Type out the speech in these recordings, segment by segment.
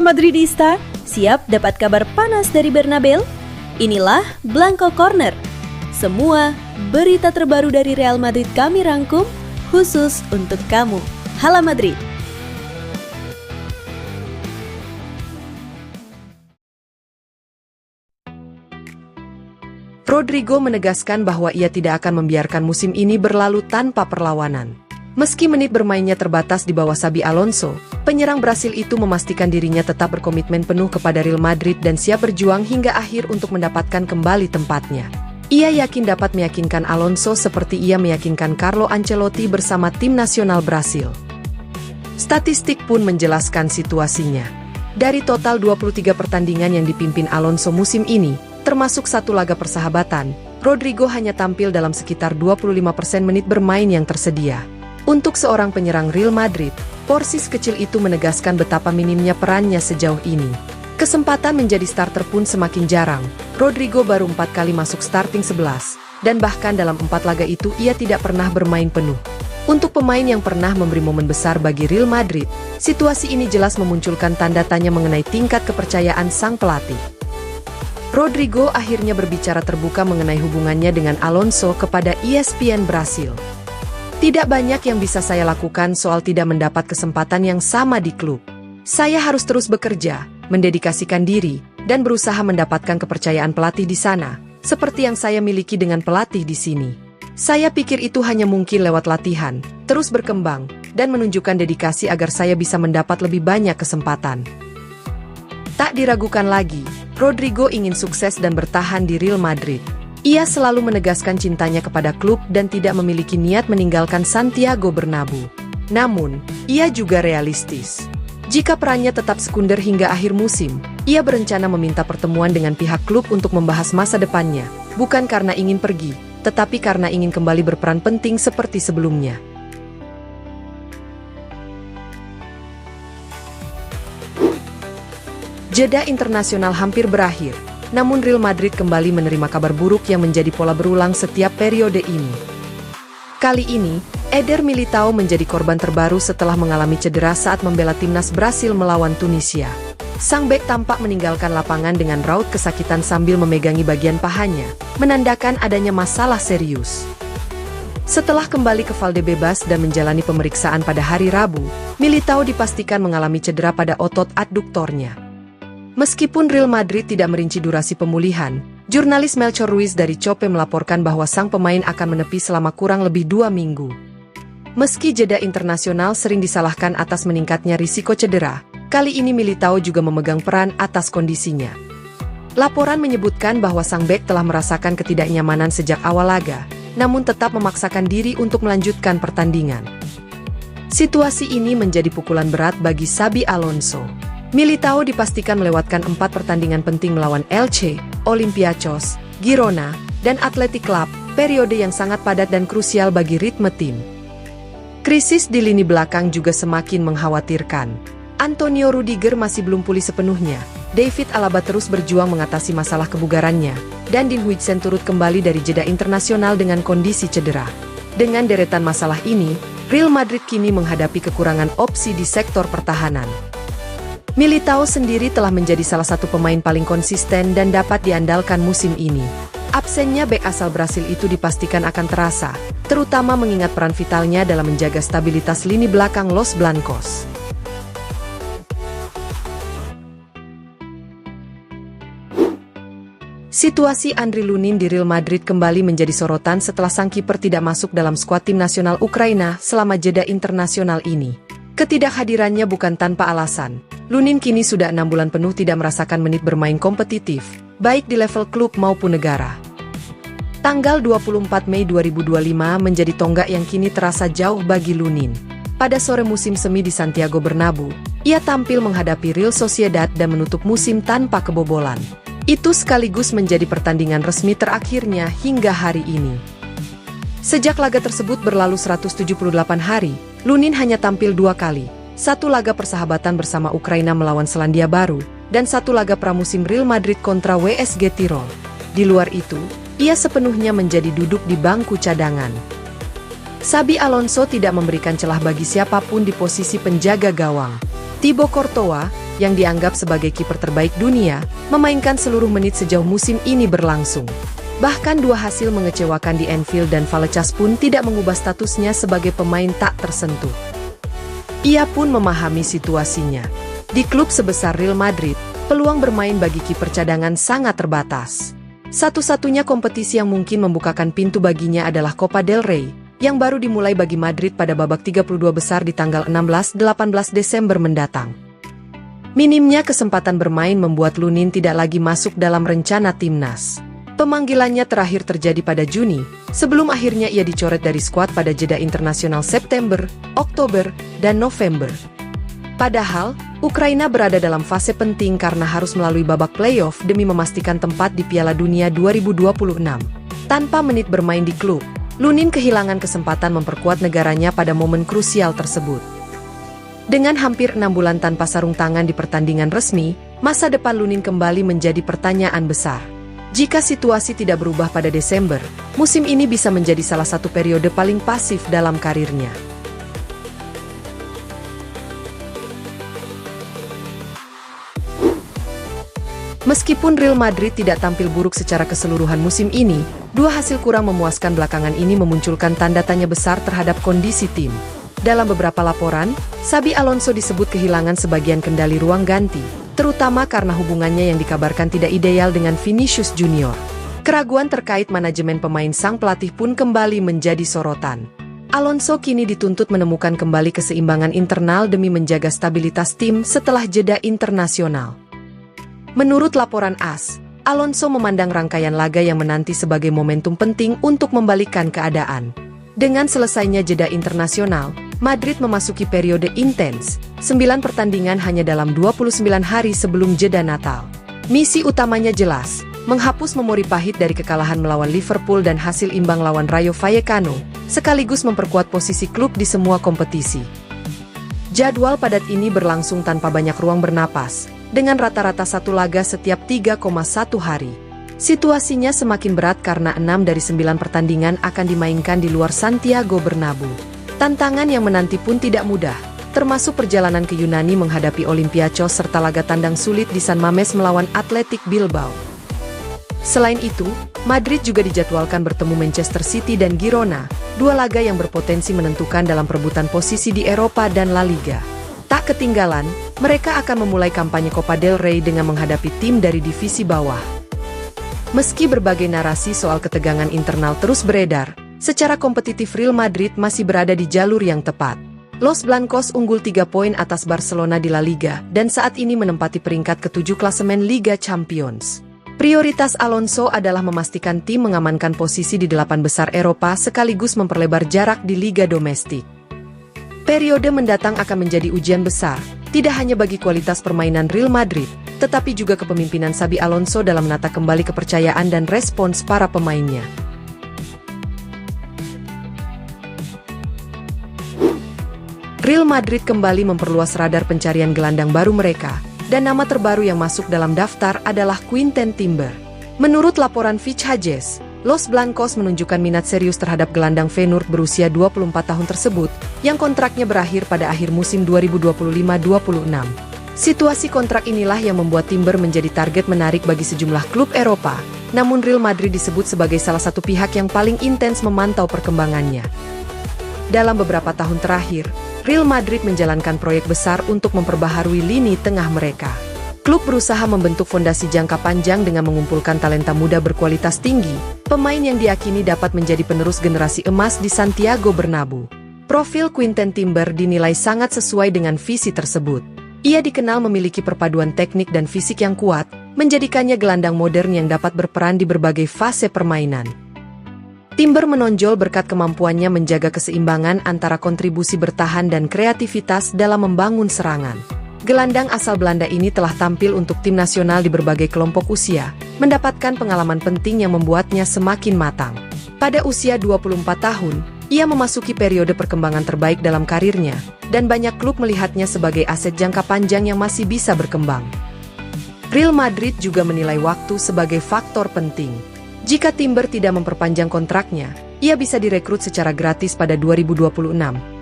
Halo Madridista, siap dapat kabar panas dari Bernabeu? Inilah Blanco Corner. Semua berita terbaru dari Real Madrid kami rangkum khusus untuk kamu. Halo Madrid. Rodrigo menegaskan bahwa ia tidak akan membiarkan musim ini berlalu tanpa perlawanan. Meski menit bermainnya terbatas di bawah Xabi Alonso, penyerang Brasil itu memastikan dirinya tetap berkomitmen penuh kepada Real Madrid dan siap berjuang hingga akhir untuk mendapatkan kembali tempatnya. Ia yakin dapat meyakinkan Alonso seperti ia meyakinkan Carlo Ancelotti bersama tim nasional Brasil. Statistik pun menjelaskan situasinya. Dari total 23 pertandingan yang dipimpin Alonso musim ini, termasuk satu laga persahabatan, Rodrigo hanya tampil dalam sekitar 25% menit bermain yang tersedia. Untuk seorang penyerang Real Madrid, porsi kecil itu menegaskan betapa minimnya perannya sejauh ini. Kesempatan menjadi starter pun semakin jarang. Rodrigo baru 4 kali masuk starting 11, dan bahkan dalam 4 laga itu ia tidak pernah bermain penuh. Untuk pemain yang pernah memberi momen besar bagi Real Madrid, situasi ini jelas memunculkan tanda tanya mengenai tingkat kepercayaan sang pelatih. Rodrigo akhirnya berbicara terbuka mengenai hubungannya dengan Alonso kepada ESPN Brasil. Tidak banyak yang bisa saya lakukan soal tidak mendapat kesempatan yang sama di klub. Saya harus terus bekerja, mendedikasikan diri, dan berusaha mendapatkan kepercayaan pelatih di sana, seperti yang saya miliki dengan pelatih di sini. Saya pikir itu hanya mungkin lewat latihan, terus berkembang, dan menunjukkan dedikasi agar saya bisa mendapat lebih banyak kesempatan. Tak diragukan lagi, Rodrigo ingin sukses dan bertahan di Real Madrid. Ia selalu menegaskan cintanya kepada klub dan tidak memiliki niat meninggalkan Santiago Bernabeu. Namun, ia juga realistis. Jika perannya tetap sekunder hingga akhir musim, ia berencana meminta pertemuan dengan pihak klub untuk membahas masa depannya, bukan karena ingin pergi, tetapi karena ingin kembali berperan penting seperti sebelumnya. Jeda internasional hampir berakhir, namun Real Madrid kembali menerima kabar buruk yang menjadi pola berulang setiap periode ini. Kali ini, Eder Militao menjadi korban terbaru setelah mengalami cedera saat membela timnas Brasil melawan Tunisia. Sang bek tampak meninggalkan lapangan dengan raut kesakitan sambil memegangi bagian pahanya, menandakan adanya masalah serius. Setelah kembali ke Valdebebas dan menjalani pemeriksaan pada hari Rabu, Militao dipastikan mengalami cedera pada otot adduktornya. Meskipun Real Madrid tidak merinci durasi pemulihan, jurnalis Melchor Ruiz dari Cope melaporkan bahwa sang pemain akan menepi selama kurang lebih 2 minggu. Meski jeda internasional sering disalahkan atas meningkatnya risiko cedera, kali ini Militao juga memegang peran atas kondisinya. Laporan menyebutkan bahwa sang bek telah merasakan ketidaknyamanan sejak awal laga, namun tetap memaksakan diri untuk melanjutkan pertandingan. Situasi ini menjadi pukulan berat bagi Xabi Alonso. Militao dipastikan melewatkan 4 pertandingan penting melawan Elche, Olympiacos, Girona, dan Athletic Club, periode yang sangat padat dan krusial bagi ritme tim. Krisis di lini belakang juga semakin mengkhawatirkan. Antonio Rudiger masih belum pulih sepenuhnya, David Alaba terus berjuang mengatasi masalah kebugarannya, dan Dean Huijsen turut kembali dari jeda internasional dengan kondisi cedera. Dengan deretan masalah ini, Real Madrid kini menghadapi kekurangan opsi di sektor pertahanan. Militao sendiri telah menjadi salah satu pemain paling konsisten dan dapat diandalkan musim ini. Absennya bek asal Brasil itu dipastikan akan terasa, terutama mengingat peran vitalnya dalam menjaga stabilitas lini belakang Los Blancos. Situasi Andriy Lunin di Real Madrid kembali menjadi sorotan setelah sang kiper tidak masuk dalam skuad tim nasional Ukraina selama jeda internasional ini. Ketidakhadirannya bukan tanpa alasan. Lunin kini sudah 6 bulan penuh tidak merasakan menit bermain kompetitif, baik di level klub maupun negara. Tanggal 24 Mei 2025 menjadi tonggak yang kini terasa jauh bagi Lunin. Pada sore musim semi di Santiago Bernabeu, ia tampil menghadapi Real Sociedad dan menutup musim tanpa kebobolan. Itu sekaligus menjadi pertandingan resmi terakhirnya hingga hari ini. Sejak laga tersebut berlalu 178 hari, Lunin hanya tampil 2 kali. 1 laga persahabatan bersama Ukraina melawan Selandia Baru, dan 1 laga pramusim Real Madrid kontra WSG Tirol. Di luar itu, ia sepenuhnya menjadi duduk di bangku cadangan. Xabi Alonso tidak memberikan celah bagi siapapun di posisi penjaga gawang. Thibaut Courtois, yang dianggap sebagai kiper terbaik dunia, memainkan seluruh menit sejauh musim ini berlangsung. Bahkan dua hasil mengecewakan di Anfield dan Vallecas pun tidak mengubah statusnya sebagai pemain tak tersentuh. Ia pun memahami situasinya. Di klub sebesar Real Madrid, peluang bermain bagi kiper cadangan sangat terbatas. Satu-satunya kompetisi yang mungkin membukakan pintu baginya adalah Copa del Rey, yang baru dimulai bagi Madrid pada babak 32 besar di tanggal 16-18 Desember mendatang. Minimnya kesempatan bermain membuat Lunin tidak lagi masuk dalam rencana timnas. Pemanggilannya terakhir terjadi pada Juni, sebelum akhirnya ia dicoret dari skuad pada jeda internasional September, Oktober, dan November. Padahal, Ukraina berada dalam fase penting karena harus melalui babak playoff demi memastikan tempat di Piala Dunia 2026. Tanpa menit bermain di klub, Lunin kehilangan kesempatan memperkuat negaranya pada momen krusial tersebut. Dengan hampir 6 bulan tanpa sarung tangan di pertandingan resmi, masa depan Lunin kembali menjadi pertanyaan besar. Jika situasi tidak berubah pada Desember, musim ini bisa menjadi salah satu periode paling pasif dalam karirnya. Meskipun Real Madrid tidak tampil buruk secara keseluruhan musim ini, dua hasil kurang memuaskan belakangan ini memunculkan tanda tanya besar terhadap kondisi tim. Dalam beberapa laporan, Xabi Alonso disebut kehilangan sebagian kendali ruang ganti, terutama karena hubungannya yang dikabarkan tidak ideal dengan Vinicius Junior. Keraguan terkait manajemen pemain sang pelatih pun kembali menjadi sorotan. Alonso kini dituntut menemukan kembali keseimbangan internal demi menjaga stabilitas tim setelah jeda internasional. Menurut laporan AS, Alonso memandang rangkaian laga yang menanti sebagai momentum penting untuk membalikkan keadaan. Dengan selesainya jeda internasional, Madrid memasuki periode intens, 9 pertandingan hanya dalam 29 hari sebelum jeda Natal. Misi utamanya jelas, menghapus memori pahit dari kekalahan melawan Liverpool dan hasil imbang lawan Rayo Vallecano, sekaligus memperkuat posisi klub di semua kompetisi. Jadwal padat ini berlangsung tanpa banyak ruang bernapas, dengan rata-rata satu laga setiap 3,1 hari. Situasinya semakin berat karena 6 dari 9 pertandingan akan dimainkan di luar Santiago Bernabeu. Tantangan yang menanti pun tidak mudah, termasuk perjalanan ke Yunani menghadapi Olympiacos serta laga tandang sulit di San Mamés melawan Athletic Bilbao. Selain itu, Madrid juga dijadwalkan bertemu Manchester City dan Girona, dua laga yang berpotensi menentukan dalam perebutan posisi di Eropa dan La Liga. Tak ketinggalan, mereka akan memulai kampanye Copa del Rey dengan menghadapi tim dari divisi bawah. Meski berbagai narasi soal ketegangan internal terus beredar, secara kompetitif Real Madrid masih berada di jalur yang tepat. Los Blancos unggul 3 poin atas Barcelona di La Liga dan saat ini menempati peringkat ke-7 klasemen Liga Champions. Prioritas Alonso adalah memastikan tim mengamankan posisi di 8 besar Eropa sekaligus memperlebar jarak di Liga domestik. Periode mendatang akan menjadi ujian besar, tidak hanya bagi kualitas permainan Real Madrid, tetapi juga kepemimpinan Xabi Alonso dalam menata kembali kepercayaan dan respons para pemainnya. Real Madrid kembali memperluas radar pencarian gelandang baru mereka, dan nama terbaru yang masuk dalam daftar adalah Quinten Timber. Menurut laporan Fitch Hughes, Los Blancos menunjukkan minat serius terhadap gelandang Feyenoord berusia 24 tahun tersebut, yang kontraknya berakhir pada akhir musim 2025-26. Situasi kontrak inilah yang membuat Timber menjadi target menarik bagi sejumlah klub Eropa, namun Real Madrid disebut sebagai salah satu pihak yang paling intens memantau perkembangannya. Dalam beberapa tahun terakhir, Real Madrid menjalankan proyek besar untuk memperbaharui lini tengah mereka. Klub berusaha membentuk fondasi jangka panjang dengan mengumpulkan talenta muda berkualitas tinggi, pemain yang diyakini dapat menjadi penerus generasi emas di Santiago Bernabeu. Profil Quinten Timber dinilai sangat sesuai dengan visi tersebut. Ia dikenal memiliki perpaduan teknik dan fisik yang kuat, menjadikannya gelandang modern yang dapat berperan di berbagai fase permainan. Timber menonjol berkat kemampuannya menjaga keseimbangan antara kontribusi bertahan dan kreativitas dalam membangun serangan. Gelandang asal Belanda ini telah tampil untuk tim nasional di berbagai kelompok usia, mendapatkan pengalaman penting yang membuatnya semakin matang. Pada usia 24 tahun, ia memasuki periode perkembangan terbaik dalam karirnya, dan banyak klub melihatnya sebagai aset jangka panjang yang masih bisa berkembang. Real Madrid juga menilai waktu sebagai faktor penting. Jika Timber tidak memperpanjang kontraknya, ia bisa direkrut secara gratis pada 2026.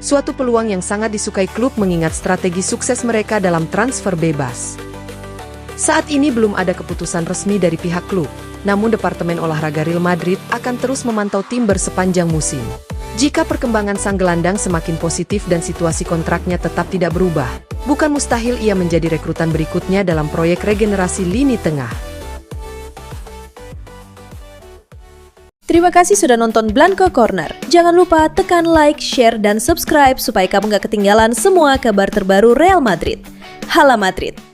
Suatu peluang yang sangat disukai klub mengingat strategi sukses mereka dalam transfer bebas. Saat ini belum ada keputusan resmi dari pihak klub, namun Departemen Olahraga Real Madrid akan terus memantau Timber sepanjang musim. Jika perkembangan sang gelandang semakin positif dan situasi kontraknya tetap tidak berubah, bukan mustahil ia menjadi rekrutan berikutnya dalam proyek regenerasi lini tengah. Terima kasih sudah nonton Blanco Corner. Jangan lupa tekan like, share, dan subscribe supaya kamu gak ketinggalan semua kabar terbaru Real Madrid. Hala Madrid!